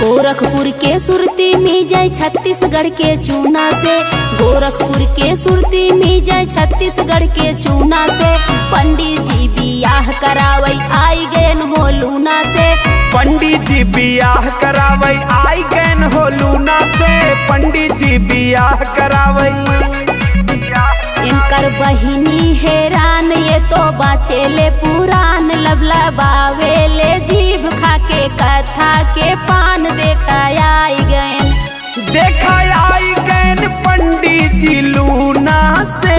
गोरखपुर के सुरती में जय छत्तीसगढ़ के चूना से, गोरखपुर के सुरती में जय छत्तीसगढ़ के चूना से। पंडित जी बियाह करावई आई गए हो लूना से, पंडित जी बियाह करावई आई गए हो लूना से, पंडित जी बियाह करावई। इनकर बहिनी हैरान ये तो बाचेले पुरान, लबलबावेले जीभ खाके कथा के पान देखा आई गए पंडित जी लूना से।